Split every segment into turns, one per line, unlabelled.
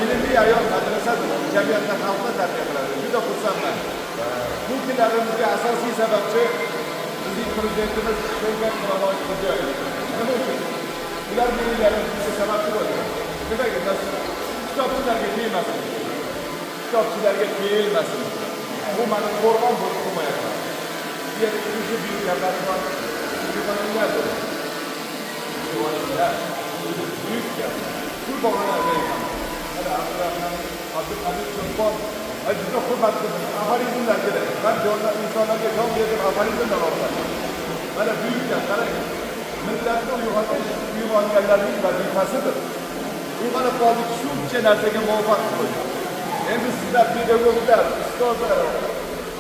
ilmli ayol madrasadir. Jamiyatda xalqni tarbiya qiladi. Juda xursandman. Bu kunlarimizga asosiy sababchi bizning prezidentimiz Shavkat Mirziyoyev. Nima uchun? Ular menga sababchi bo'ldi. Nimaga? Kitobchilarga kelmasin. Kitobchilarga kelmasin. Bu mani qo'rg'on bo'lib qo'ymayapman. Yerga buyuk gaplar bor. Büyük gap. Shu bog'larga aytaman. Hali Abdulaziz Cho'lpon juda hurmat qildim. Aforizmlar kerak. Men insonlarga jon berib aforizmlar olaman. Mana buyuk gap. Qarang. Millatni uyg'onganlarning vazifasidir. Uyg'onib qoldik, shuncha narsaga muvaffaq bo'ldik. Endi sizlar pedagoglar, ustozlar,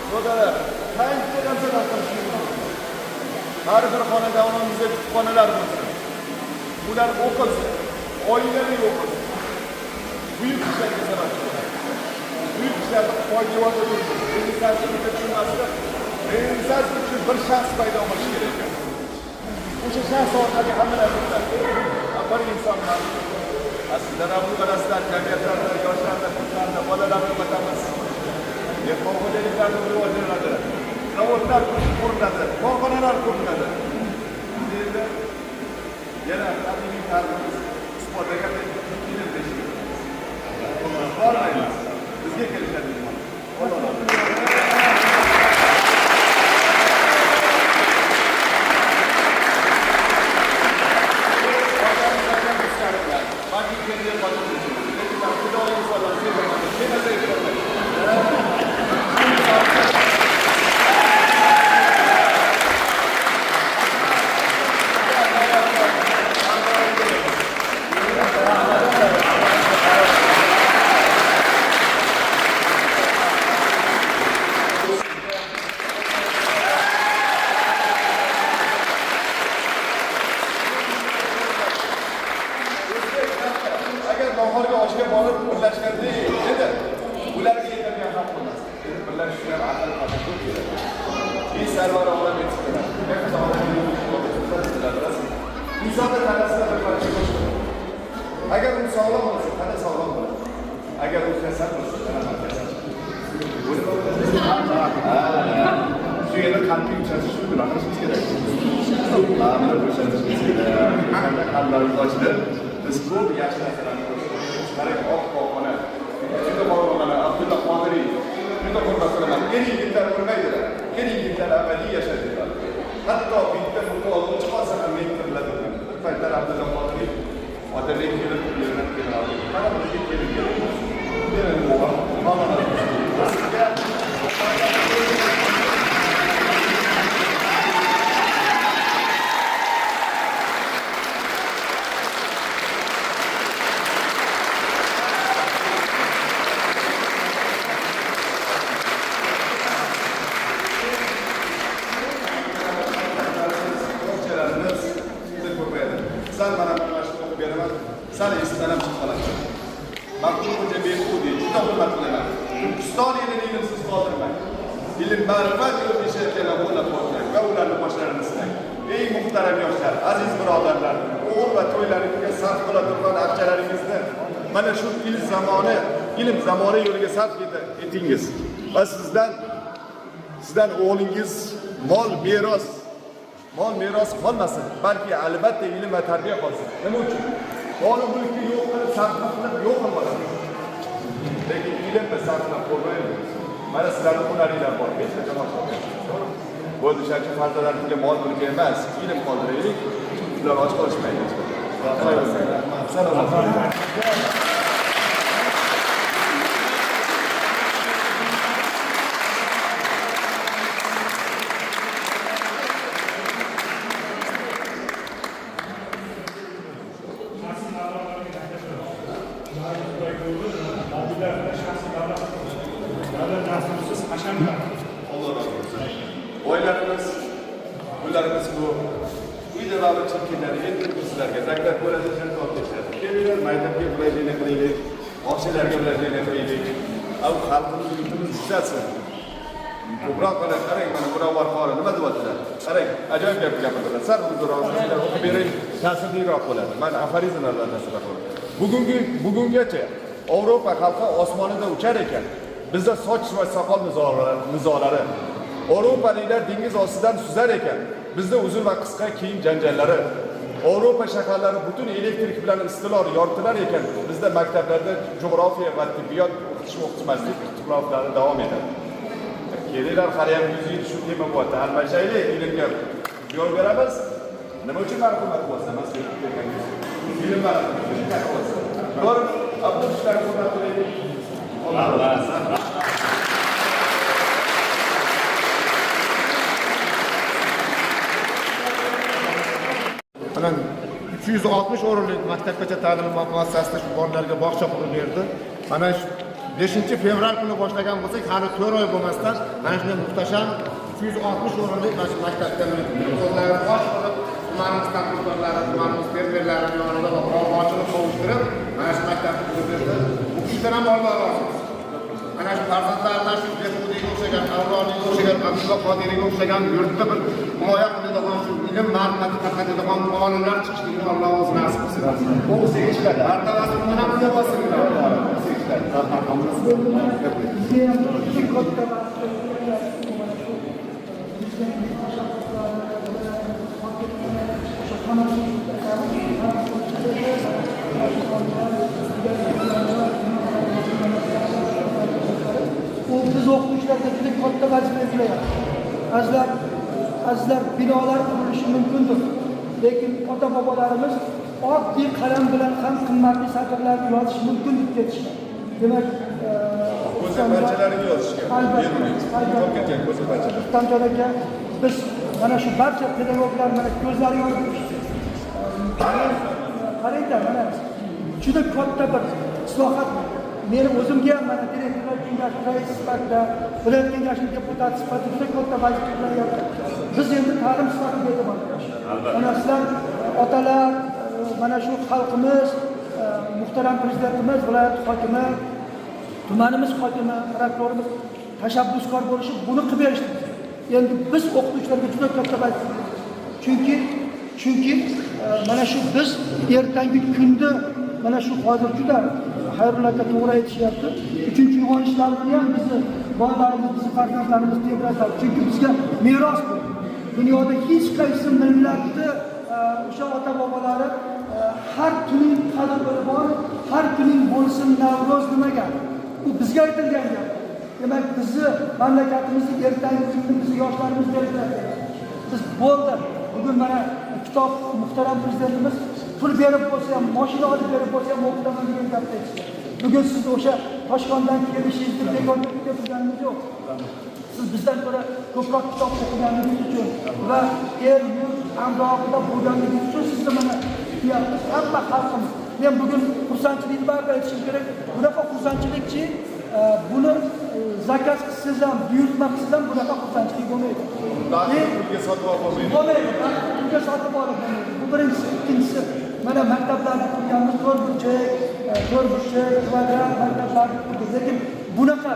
birodarlar, qancha narsalar qilishingiz. Har bir xonadonimizda kutubxonalar bo'lsin. Ular o'qilsin, oilaviy o'qilsin. Buyuk ishlarga sabab bo'ladi. Buyuk ishlarni poydevori bo'lsin. Renessansni tushunmaslik, renessans uchun bir shaxs paydo bo'lishi kerak. O'sha shaxs orqali hamma narsa bir insonlar sizlar ham bilasizlar, jamiyatlarda, yoshlarda, qizlarda, bolalarni o'qitamiz. Dehqonxo'jaliklarni rivojlanadi. Zavodlar quriladi, korxonalar quriladi. Endi yana qadimiy tariximiz isbotlagan ilm beshigi. Bormaymiz. Bizga kelishadi. Nahorga oshga borib birlashganda edi. Ularga yetadigan haq bo'lmas. Birlashishlar aql qadam kerak. Bu sarvar olam etishlar. Insonda tanasida bir parcha go'sht. Agar u sog'lom bo'lsa, tana sog'lom bo'ladi. Agar u kasal bo'lsa, tana ham kasal. Shu yerda qanday uchrashish bilan qilishimiz kerak. Mana bo'shatishimiz kerak. Qanday ochilib, biz ko'p yaxshi narsalarni qarang, oq-oqona. Juda qolganlar, Abdulla Qodiriy. Juda hurmat qilaman. Yigitlar o'lmaydilar. Yigitlar abadiy yashaydilar. Hatto bitta futbol oluvchi qolsa ham mentirladi. Bir paytlar Abdulla Qodiriy otabek kelib yerdan keladi. Mana bizga kelib keladi. Demak, bu mana sizga sen bana başlık beraber sen istenem çıkmalıksın. Makbul Hoca Behbudi, juda hurmat qilaman. Turkiston elini ilimsiz qoldirmang. Ilm ma'rifat yo'l ishlayotgan bo'lib qolmang va ularni boshlarini silang. Ey muhtaram yoshlar, aziz birodarlar, o'g'il va to'ylaringizga sarf qila turgan aqchalaringizni mana shu ilm zamoni yo'liga sarf etingiz. Va sizdan o'g'lingiz mol meros qolmasin, balki albatta ilm va tarbiya qolsin. Nima uchun? Mol mulkni yo'q qilib, sarflab yo'q qilmasin. Lekin ilmni sarflab qo'ymaymiz. Mana sizlarning hunaringlar bor, hech qachon boshqa. Bo'ldi, shuning farzandlarimizga mol mulk emas, ilm qoldiraylik. Ular och qolishmaydi. Rahmat. Oilalarimiz bu uyda davlat chekimlari endi sizlarga zakat bo'ladigan topishadi. Kelinglar, maktabga murojaat qilaylik, oqshalarga murojaat qilaylik. Av xalqimiz yurtimiz ishlatsin. Ko'proq qarang, mana birovlar qori nima deyaptilar? Qarang, ajoyib gap gapirdilar. Sal huzurozlar o'qib bering, ta'sirliroq bo'ladi. Men aforizmlardan nasib qilaman. Bugungacha Avrupa xalqi osmonida uchar ekan. Bizda soch va soqol nizolari. Avropaliklar dengiz ostidan suzar ekan. Bizda uzun va qisqa kiyim janjallari. Avropa shaharlari butun elektrik bilan istiqlol yoritilar ekan. Bizda maktablarda jo'g'rofiya va tibbiyot o'qitmaslik kutubxonalari davom etadi. Kelinglar, hali ham 100 yil shu tema bo'lyapti. Almashaylik, ilmga yo'l beramiz. Nima uchun marhamat qilyapsan? Mas film marhamat. To'g'ri, bu ishlarni hurmat qilaylik.
Mana 360 o'rinlik maktabgacha ta'lim muassasasida shu bolalarga bog'cha qurib berdi. Mana 5-fevral kuni boshlagan bo'lsak, hali 4 oy bo'lmasdan mana shunday muhtasham 360 o'rinlik mana shu maktabda qo'llar bosh qilib, tumanimiz tadbirkorlari, tumanimiz fermerlari yonida ochilib qovushtirib, mana shu maktabni qurib berdi. Bu ishdan ham Alloh rozi bo'lsin. Mana shu farzandlardan shu Behbudiga o'xshagan, Avloniga o'xshagan, Abdulla Qodiriyga o'xshagan yurtda bir himoya qiladigan, shu ilm ma'rifati tarqatadigan olimlar chiqishligini Alloh o'zi nasib qilsin. O'zi ishlar. Martabasini mana bunga bosinglar.
Biz o'quvchilarga juda katta vazifa yuklayapti. Azizlar, binolar qurilishi mumkindir. Lekin ota-bobolarimiz oddiy qalam bilan ham qimmatli satrlarni yozish mumkin deb ketishgan. Demak,
ko'zabachalariga yozishgan.
Albatta. Rustamjon aka, biz mana shu barcha pedagoglar mana ko'zlari yorib qaranglar, mana juda katta bir islohot. Meni o'zimga ham mana direktorlar kengashi raisi sifatida, viloyat kengashining deputati sifatida juda katta vazifa yuklayapti. Biz endi ta'lim sifatida e'tibor beramiz. Mana sizlar otalar, mana shu xalqimiz, muhtaram prezidentimiz, viloyat hokimi, tumanimiz hokimi, prokurorimiz tashabbuskor bo'lishib, buni qilib berishdi. Endi biz o'qituvchilarga juda katta vazifa. Chunki mana shu biz ertangi kunda mana shu hozir juda Xayrullo aka to'g'ri aytishyapti. 3-uyg'onishlarni ham bizni bolalarimiz, bizni farzandlarimiz tebratadi. Chunki bizga meros bu. Dunyoda hech qaysi millatni o'sha ota-bobolari har kuning qadri bor, har kuning bo'lsin Navro'z degan. Bu bizga aytilgan gap. Demak, bizni mamlakatimizni ertangi kunda bizni yoshlarimiz belgilaydi. Biz bo'ldi. Bugun mana kitob muhtaram prezidentimiz pul berib bo'lsa ham, mashina olib berib bo'lsa ham o'qitaman degan gapni aytdi. Bugun siz o'sha Toshkentdan kelishingizni bekor deb turganingiz yo'q. Siz bizdan ko'ra ko'proq kitob o'qiganingiz uchun va el yurt hamrohida bo'lganingiz uchun sizni mana kutayapmiz. Hamma xalqimiz. Men bugun xursandchilikni baribir aytishim kerak. Bunaqa xursandchilikchi, buni zakaz qilsangiz ham, buyurtma qilsangiz ham bunaqa xursandchilik bo'lmaydi.
Pulga sotib olmaydi.
Bo'lmaydi. Pulga sotib olmaydi. Bu birinchisi. Ikkinchisi, mana maktablarni qurganmiz, 4 burchak, kvadrat maktablarni qurdik. Lekin bunaqa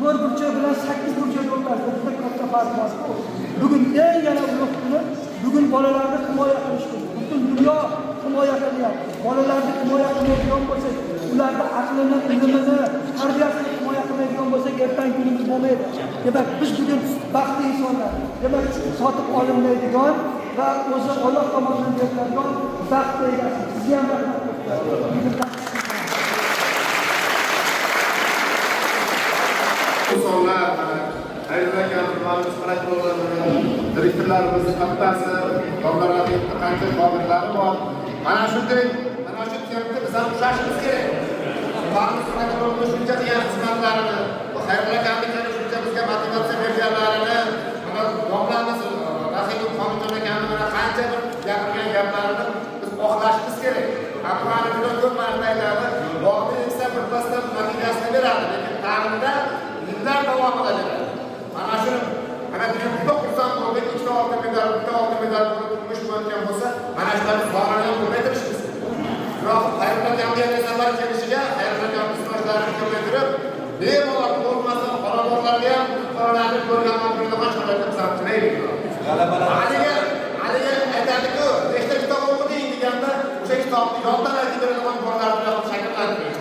4 burchak bilan 8 burchak o'rtasida juda katta farq bor. Bugun yana ulug'ini, bugun bolalarni himoya qilish kerak. Butun dunyo himoya qilyapti. Bolalarni himoya qiladigan bo'lsak, ularni aqlini, ilmini, tarbiyasini himoya qiladigan bo'lsak, ertangi kunimiz bo'lmaydi. Demak, biz bugun baxtli insonlar. Demak, sotib olinmaydigan va o'zi Alloh tomonidan beriladigan baxt egasi. Sizga ham rahmat.
Insonlar, aylangan tumanimiz prokurorlari, direktorlarimiz haftasi, domlalarning qancha xodimlari bor. Mana shunday, mana shu tempda biz ham ushlashimiz kerak. Tumanimiz prokurorlari shuncha qilgan xizmatlarini, bu Xayrullo akamning shuncha bizga motivatsiya berganlarini, mana domlamiz Rahimov Xonimjon akani mana qancha bir gapirgan gaplarini biz oqlashimiz kerak. Tumanimiz juda ko'p marta aytadi, bog'ni eksa birpasdan natijasini beradi, lekin ta'limda yillar davomida beradi. Mana shuni mana bitta xursand bo'ldik, ikkita oltin medal turmush bo'layotgan bo'lsa, mana shularni sonini ham ko'paytirishimiz. Biroq Xayrullo jamiyatga safar kelishiga, Xayrullo jamiyatlarini ko'paytirib, bemalol bo'lmasdan xonadonlarga ham qo'llarni ko'rgan bo'ladigan sharoitni qilib chiqaylik. Haliga aytadi-ku, nechta kitob o'qiding deganda, o'sha kitobni yoddan aytib beradigan bolalarni shakllantiramiz.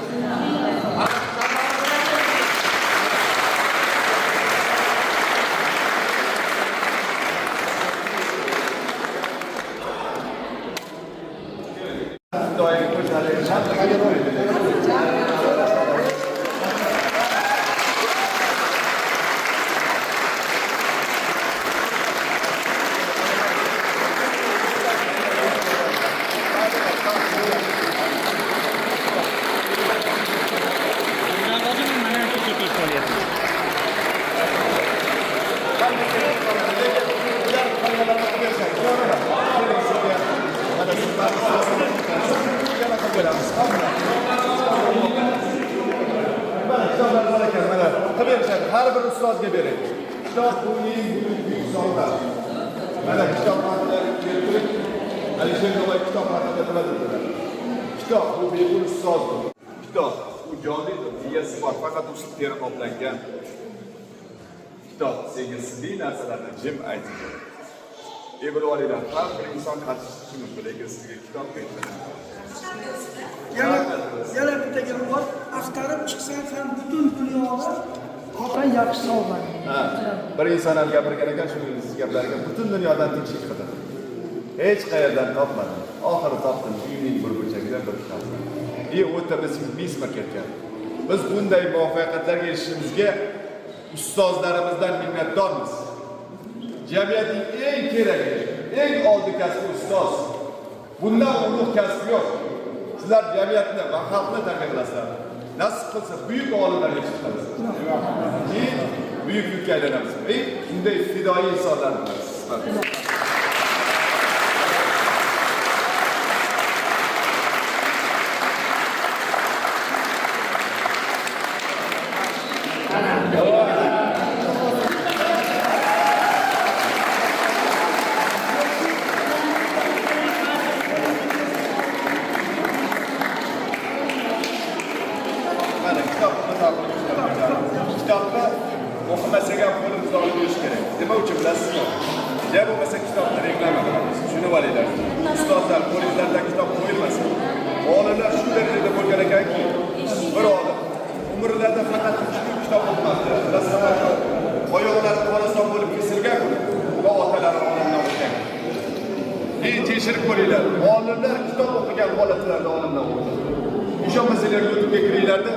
ustozlar bor ekan, mana qilib berishadi. Har bir ustozga bering. Kitob bu eng buyuk sovg'a. Mana kitob haqida keltirib, Alisher Navoiy kitob haqida qiladilar. Kitob bu bepul ustozdir. Kitob bu jonlidir, egasi bor, faqat usul teri qoplangan. Kitob senga sirli narsalarni jim aytadi. E'tiborlilar, har bir inson qattiqligi mumkin, lekin sizga kitob aytadi.
Yana bitta gap bor. Axtarib chiqsang ham butun dunyoni xotin yaxshi sog'ladi.
Bir inson ham gapirgan ekan, shu gaplariga butun dunyodan tinchlik qildi. Hech qayerdan topmadim. Oxiri topdim, uyimning bir burchagida bir kitob. O'ta bizning bisma ketgan. Biz bunday muvaffaqiyatlarga erishishimizga ustozlarimizdan minnatdormiz. Jamiyatning eng keragi, eng oldi kasbi ustoz. Bundan ulug' kasb yo'q. Sizlar jamiyatni va xalqni tarbiyalasizlar. Nasib qilsa buyuk olimlarga chiqasiz. Keyin buyuk yukka aylanamiz. Shunday fidoyi insonlar bo'lasiz. Kitobni o'qimasak ham qo'limizda olib yurish kerak. Nima uchun bilasizmi? Ja bo'lmasa kitobni reklama qilamiz. Shuni olinglar. Ustozlar qo'lingizda kitob qo'yilmasin. Olimlar shu darajada bo'lgan ekanki, bir olim umrlarida faqat 3 kun kitob o'qimadi. Bilasizmi? Oyoqlari qorason bo'lib kesilgan va otalari olimdan o'tgan. Keyin tekshirib ko'ringlar. Olimlar kitob o'qigan holatlarda olimdan o'tgan. Ishonmasanglar YouTube'ga kiringlarda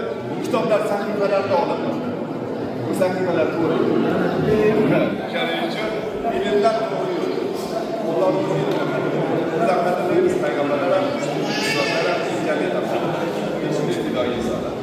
kitoblar sahifalarida olinadi. Bu sahifalar to'g'ri. Shuning uchun ilmdan to'g'ri yurishimiz. Allohning izniyle zahmatlaymiz payg'ambarlar ham, ustozlar ham, jamiyat ham. Shunday fidoyi insonlar.